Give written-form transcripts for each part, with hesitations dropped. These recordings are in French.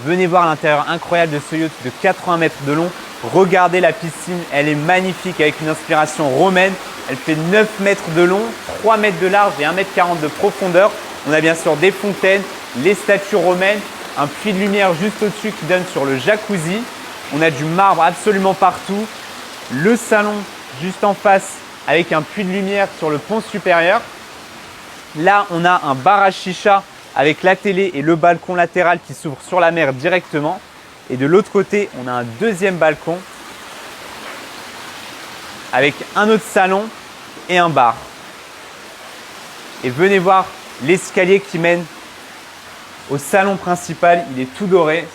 Venez voir l'intérieur incroyable de ce yacht de 80 mètres de long. Regardez la piscine, elle est magnifique avec une inspiration romaine. Elle fait 9 mètres de long, 3 mètres de large et 1,40 m de profondeur. On a bien sûr des fontaines, les statues romaines, un puits de lumière juste au-dessus qui donne sur le jacuzzi. On a du marbre absolument partout. Le salon juste en face avec un puits de lumière sur le pont supérieur. Là, on a un bar à chicha avec la télé et le balcon latéral qui s'ouvre sur la mer directement. Et de l'autre côté, on a un deuxième balcon avec un autre salon et un bar. Et venez voir l'escalier qui mène au salon principal. Il est tout doré.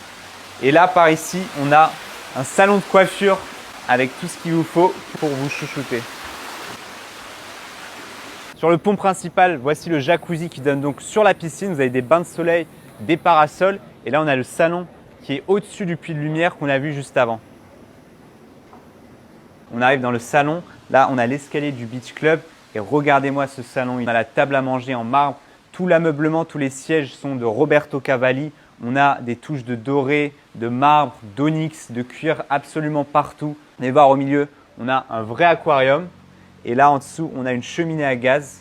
Et là, par ici, on a un salon de coiffure avec tout ce qu'il vous faut pour vous chouchouter. Sur le pont principal, voici le jacuzzi qui donne donc sur la piscine. Vous avez des bains de soleil, des parasols. Et là, on a le salon qui est au-dessus du puits de lumière qu'on a vu juste avant. On arrive dans le salon. Là, on a l'escalier du Beach Club. Et regardez-moi ce salon. On a la table à manger en marbre. Tout l'ameublement, tous les sièges sont de Roberto Cavalli. On a des touches de doré, de marbre, d'onyx, de cuir absolument partout. Venez voir au milieu, on a un vrai aquarium. Et là, en dessous, on a une cheminée à gaz,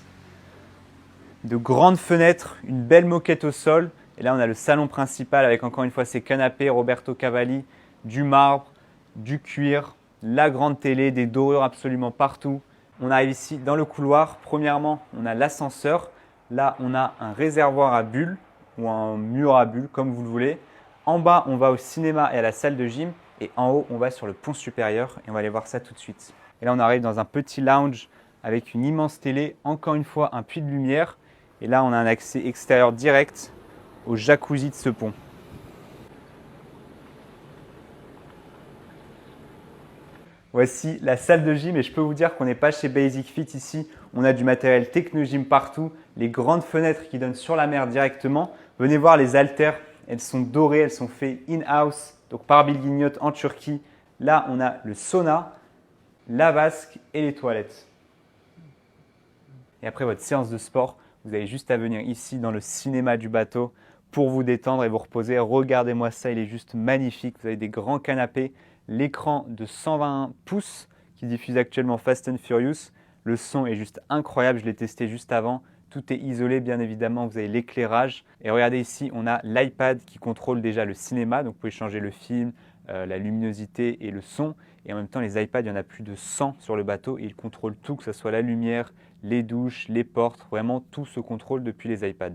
de grandes fenêtres, une belle moquette au sol. Et là, on a le salon principal avec encore une fois ces canapés Roberto Cavalli, du marbre, du cuir, la grande télé, des dorures absolument partout. On arrive ici dans le couloir. Premièrement, on a l'ascenseur. Là, on a un réservoir à bulles ou un mur à bulles, comme vous le voulez. En bas, on va au cinéma et à la salle de gym. Et en haut, on va sur le pont supérieur et on va aller voir ça tout de suite. Et là, on arrive dans un petit lounge avec une immense télé, encore une fois un puits de lumière. Et là, on a un accès extérieur direct au jacuzzi de ce pont. Voici la salle de gym et je peux vous dire qu'on n'est pas chez Basic Fit ici. On a du matériel Technogym partout, les grandes fenêtres qui donnent sur la mer directement. Venez voir les haltères, elles sont dorées, elles sont faites in-house, donc par Bill Guignot en Turquie. Là, on a le sauna, la vasque et les toilettes. Et après votre séance de sport, vous avez juste à venir ici dans le cinéma du bateau pour vous détendre et vous reposer. Regardez-moi ça, il est juste magnifique. Vous avez des grands canapés, l'écran de 120 pouces qui diffuse actuellement Fast and Furious. Le son est juste incroyable, je l'ai testé juste avant. Tout est isolé, bien évidemment, vous avez l'éclairage. Et regardez ici, on a l'iPad qui contrôle déjà le cinéma. Donc vous pouvez changer le film, la luminosité et le son. Et en même temps, les iPads, il y en a plus de 100 sur le bateau et ils contrôlent tout, que ce soit la lumière, les douches, les portes. Vraiment, tout se contrôle depuis les iPads.